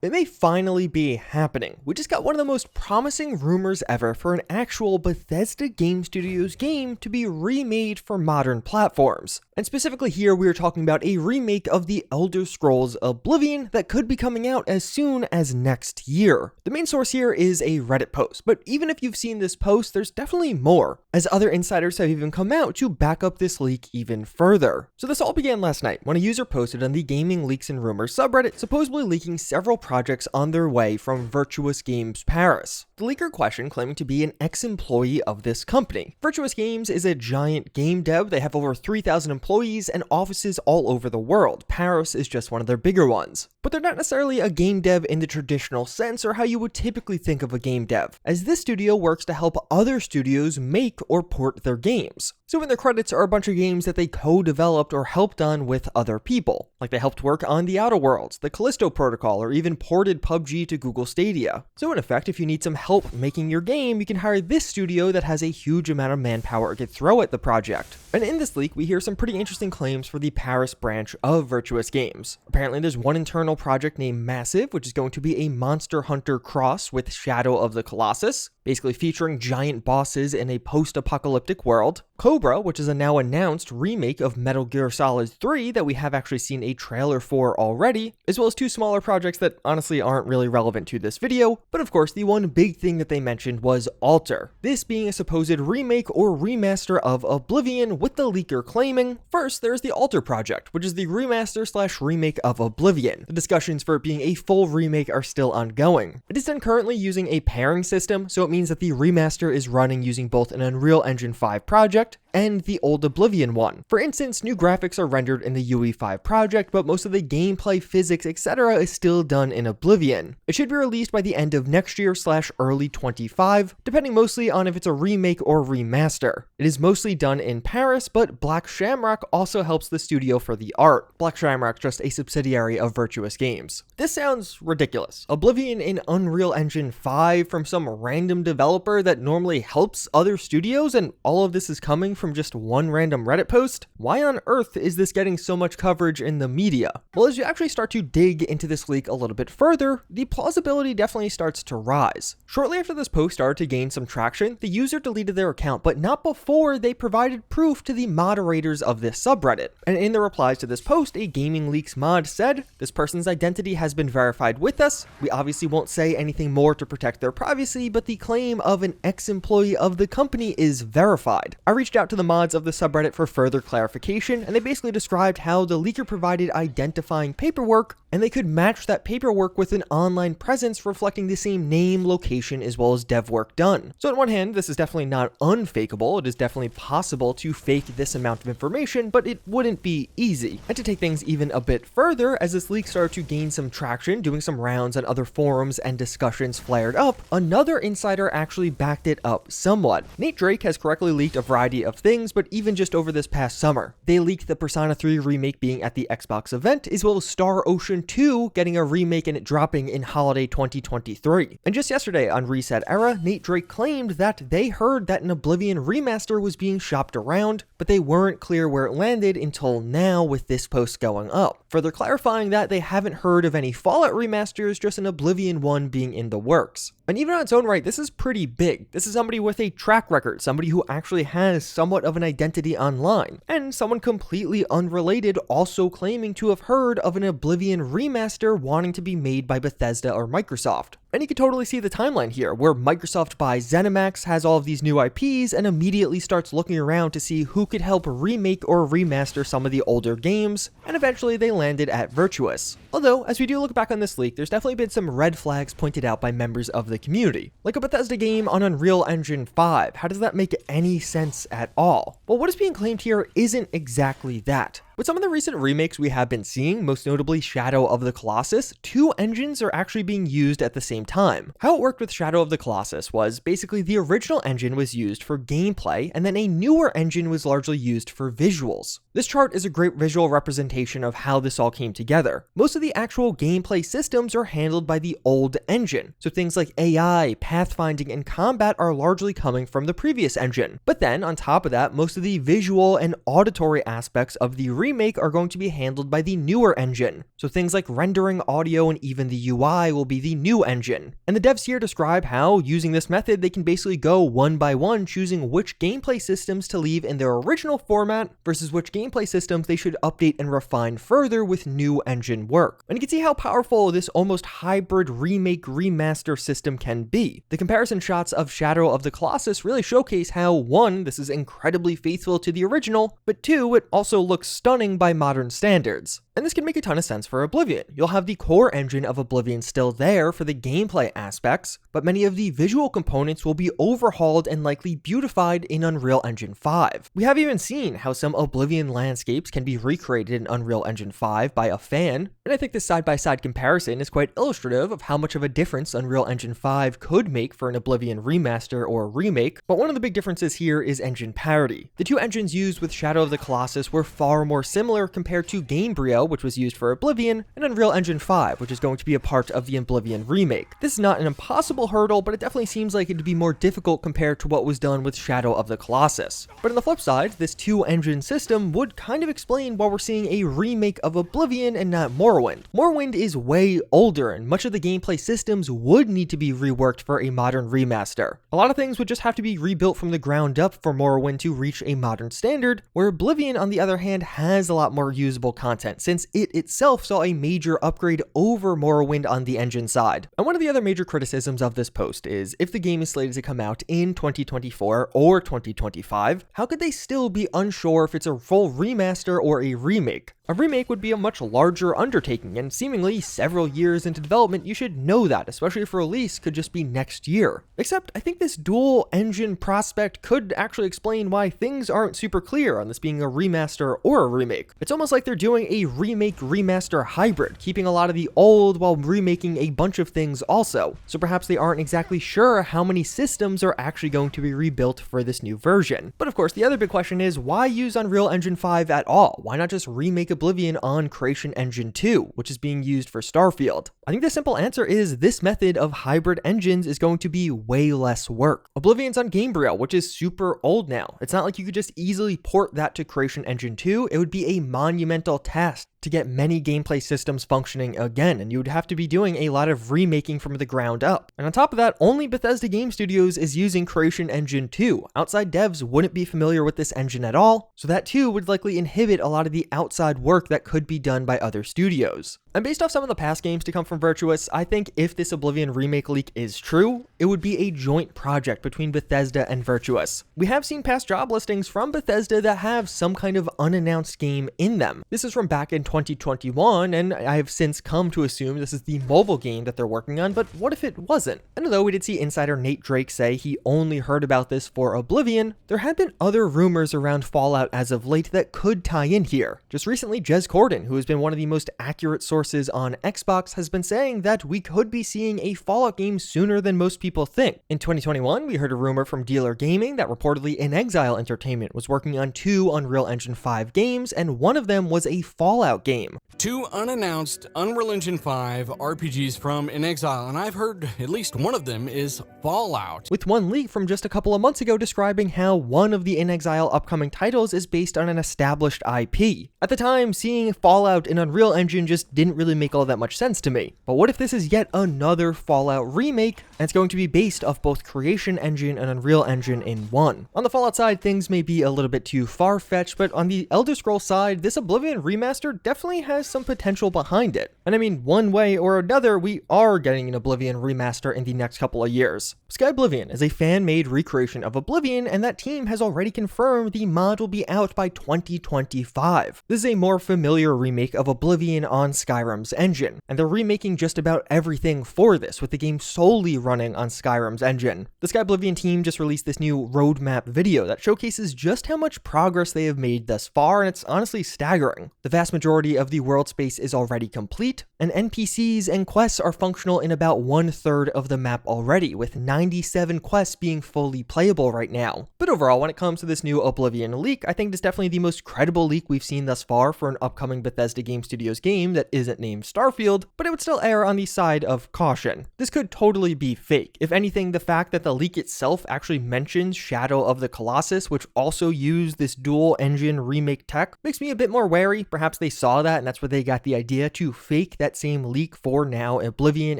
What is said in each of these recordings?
It may finally be happening. We just got one of the most promising rumors ever for an actual Bethesda Game Studios game to be remade for modern platforms. And specifically here, we are talking about a remake of the Elder Scrolls Oblivion that could be coming out as soon as next year. The main source here is a Reddit post, but even if you've seen this post, there's definitely more, as other insiders have even come out to back up this leak even further. So this all began last night when a user posted on the Gaming Leaks and Rumors subreddit supposedly leaking several projects on their way from Virtuous Games Paris. The leaker question claiming to be an ex-employee of this company. Virtuous Games is a giant game dev. They have over 3,000 employees and offices all over the world. Paris is just one of their bigger ones. But they're not necessarily a game dev in the traditional sense or how you would typically think of a game dev, as this studio works to help other studios make or port their games. So in their credits are a bunch of games that they co-developed or helped on with other people. Like they helped work on The Outer Worlds, the Callisto Protocol, or even ported PUBG to Google Stadia. So in effect, if you need some help making your game, you can hire this studio that has a huge amount of manpower to throw at the project. And in this leak, we hear some pretty interesting claims for the Paris branch of Virtuous Games. Apparently there's one internal project named Massive, which is going to be a Monster Hunter cross with Shadow of the Colossus, basically featuring giant bosses in a post-apocalyptic world. Cobra, which is a now announced remake of Metal Gear Solid 3 that we have actually seen a trailer for already, as well as two smaller projects that honestly aren't really relevant to this video, but of course the one big thing that they mentioned was Alter, this being a supposed remake or remaster of Oblivion, with the leaker claiming, first there's the Alter project, which is the remaster slash remake of Oblivion. The discussions for it being a full remake are still ongoing. It is done currently using a pairing system, so it means that the remaster is running using both an Unreal Engine 5 project and the old Oblivion one. For instance, new graphics are rendered in the UE5 project, but most of the gameplay, physics, etc. is still done in Oblivion. It should be released by the end of next year slash early 25, depending mostly on if it's a remake or remaster. It is mostly done in Paris, but Black Shamrock also helps the studio for the art. Black Shamrock's just a subsidiary of Virtuous Games. This sounds ridiculous. Oblivion in Unreal Engine 5 from some random developer that normally helps other studios, and all of this is coming from just one random Reddit post? Why on earth is this getting so much coverage in the media? Well, as you actually start to dig into this leak a little bit further, the plausibility definitely starts to rise. Shortly after this post started to gain some traction, the user deleted their account, but not before they provided proof to the moderators of this subreddit. And in the replies to this post, a Gaming Leaks mod said, "This person's identity has been verified with us. We obviously won't say anything more to protect their privacy, but the claim of an ex-employee of the company is verified." I reached out to the mods of the subreddit for further clarification, and they basically described how the leaker provided identifying paperwork, and they could match that paperwork with an online presence reflecting the same name, location, as well as dev work done. So on one hand, this is definitely not unfakeable. It is definitely possible to fake this amount of information, but it wouldn't be easy. And to take things even a bit further, as this leak started to gain some traction, doing some rounds on other forums and discussions flared up, another insider actually backed it up somewhat. Nate Drake has correctly leaked a variety of things, but even just over this past summer, they leaked the Persona 3 remake being at the Xbox event, as well as Star Ocean 2 getting a remake and it dropping in holiday 2023. And just yesterday on Reset Era, Nate Drake claimed that they heard that an Oblivion remaster was being shopped around, but they weren't clear where it landed until now with this post going up. Further clarifying that they haven't heard of any Fallout remasters, just an Oblivion one being in the works. And even on its own right, this is pretty big. This is somebody with a track record, somebody who actually has somewhat of an identity online, and someone completely unrelated also claiming to have heard of an Oblivion remaster wanting to be made by Bethesda or Microsoft. And you can totally see the timeline here, where Microsoft buys ZeniMax, has all of these new IPs, and immediately starts looking around to see who could help remake or remaster some of the older games, and eventually they landed at Virtuous. Although, as we do look back on this leak, there's definitely been some red flags pointed out by members of the community. Like a Bethesda game on Unreal Engine 5, how does that make any sense at all? Well, what is being claimed here isn't exactly that. With some of the recent remakes we have been seeing, most notably Shadow of the Colossus, two engines are actually being used at the same time. How it worked with Shadow of the Colossus was basically the original engine was used for gameplay, and then a newer engine was largely used for visuals. This chart is a great visual representation of how this all came together. Most of the actual gameplay systems are handled by the old engine, so things like AI, pathfinding, and combat are largely coming from the previous engine. But then, on top of that, most of the visual and auditory aspects of the remake Remake are going to be handled by the newer engine. So things like rendering, audio, and even the UI will be the new engine. And the devs here describe how, using this method, they can basically go one by one choosing which gameplay systems to leave in their original format versus which gameplay systems they should update and refine further with new engine work. And you can see how powerful this almost hybrid remake remaster system can be. The comparison shots of Shadow of the Colossus really showcase how, one, this is incredibly faithful to the original, but two, it also looks stunning by modern standards. And this can make a ton of sense for Oblivion. You'll have the core engine of Oblivion still there for the gameplay aspects, but many of the visual components will be overhauled and likely beautified in Unreal Engine 5. We have even seen how some Oblivion landscapes can be recreated in Unreal Engine 5 by a fan, and I think this side-by-side comparison is quite illustrative of how much of a difference Unreal Engine 5 could make for an Oblivion remaster or remake, but one of the big differences here is engine parity. The two engines used with Shadow of the Colossus were far more similar compared to Gamebryo, which was used for Oblivion, and Unreal Engine 5, which is going to be a part of the Oblivion remake. This is not an impossible hurdle, but it definitely seems like it'd be more difficult compared to what was done with Shadow of the Colossus. But on the flip side, this two-engine system would kind of explain why we're seeing a remake of Oblivion and not Morrowind. Morrowind is way older, and much of the gameplay systems would need to be reworked for a modern remaster. A lot of things would just have to be rebuilt from the ground up for Morrowind to reach a modern standard, where Oblivion, on the other hand, has a lot more usable content, since it itself saw a major upgrade over Morrowind on the engine side. And one of the other major criticisms of this post is, if the game is slated to come out in 2024 or 2025, how could they still be unsure if it's a full remaster or a remake? A remake would be a much larger undertaking, and seemingly several years into development, you should know that, especially if release could just be next year. Except, I think this dual engine prospect could actually explain why things aren't super clear on this being a remaster or a remake. It's almost like they're doing a remake-remaster hybrid, keeping a lot of the old while remaking a bunch of things also. So perhaps they aren't exactly sure how many systems are actually going to be rebuilt for this new version. But of course, the other big question is, why use Unreal Engine 5 at all? Why not just remake Oblivion on Creation Engine 2, which is being used for Starfield? I think the simple answer is this method of hybrid engines is going to be way less work. Oblivion's on Gamebryo, which is super old now. It's not like you could just easily port that to Creation Engine 2. It would be a monumental task to get many gameplay systems functioning again, and you would have to be doing a lot of remaking from the ground up. And on top of that, only Bethesda Game Studios is using Creation Engine 2. Outside devs wouldn't be familiar with this engine at all, so that too would likely inhibit a lot of the outside work that could be done by other studios. And based off some of the past games to come from Virtuous, I think if this Oblivion remake leak is true, it would be a joint project between Bethesda and Virtuous. We have seen past job listings from Bethesda that have some kind of unannounced game in them. This is from back in 2021, and I have since come to assume this is the mobile game that they're working on, but what if it wasn't? And although we did see insider Nate Drake say he only heard about this for Oblivion, there have been other rumors around Fallout as of late that could tie in here. Just recently, Jez Corden, who has been one of the most accurate sources on Xbox, has been saying that we could be seeing a Fallout game sooner than most people think. In 2021, we heard a rumor from Dealer Gaming that reportedly In Exile Entertainment was working on 2 Unreal Engine 5 games, and one of them was a Fallout game. 2 unannounced Unreal Engine 5 RPGs from In Exile, and I've heard at least one of them is Fallout. With one leak from just a couple of months ago describing how one of the In Exile upcoming titles is based on an established IP. At the time, seeing Fallout in Unreal Engine just didn't really make all that much sense to me. But what if this is yet another Fallout remake, and it's going to be based off both Creation Engine and Unreal Engine in one? On the Fallout side, things may be a little bit too far-fetched, but on the Elder Scrolls side, this Oblivion remaster definitely has some potential behind it. And I mean, one way or another, we are getting an Oblivion remaster in the next couple of years. Skyblivion is a fan-made recreation of Oblivion, and that team has already confirmed the mod will be out by 2025. This is a more familiar remake of Oblivion on Skyrim's engine, and they're remaking just about everything for this, with the game solely running on Skyrim's engine. The Skyblivion team just released this new roadmap video that showcases just how much progress they have made thus far, and it's honestly staggering. The vast majority of the world space is already complete, complete, and NPCs and quests are functional in about 1/3 of the map already, with 97 quests being fully playable right now. But overall, when it comes to this new Oblivion leak, I think it's definitely the most credible leak we've seen thus far for an upcoming Bethesda Game Studios game that isn't named Starfield, but it would still err on the side of caution. This could totally be fake. If anything, the fact that the leak itself actually mentions Shadow of the Colossus, which also used this dual engine remake tech, makes me a bit more wary. Perhaps they saw that and that's where they got the idea to fake that same leak for now Oblivion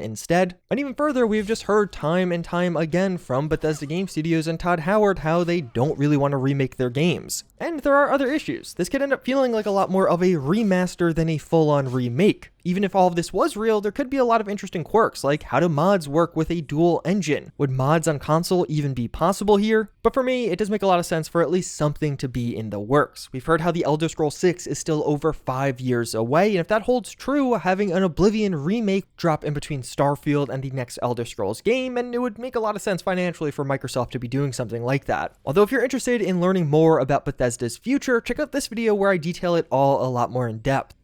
instead. And even further, we've just heard time and time again from Bethesda Game Studios and Todd Howard how they don't really want to remake their games. And there are other issues. This could end up feeling like a lot more of a remaster than a full-on remake. Even if all of this was real, there could be a lot of interesting quirks, like how do mods work with a dual engine? Would mods on console even be possible here? But for me, it does make a lot of sense for at least something to be in the works. We've heard how the Elder Scrolls 6 is still over 5 years away, and if that holds true, having an Oblivion remake drop in between Starfield and the next Elder Scrolls game, and it would make a lot of sense financially for Microsoft to be doing something like that. Although if you're interested in learning more about Bethesda's future, check out this video where I detail it all a lot more in depth.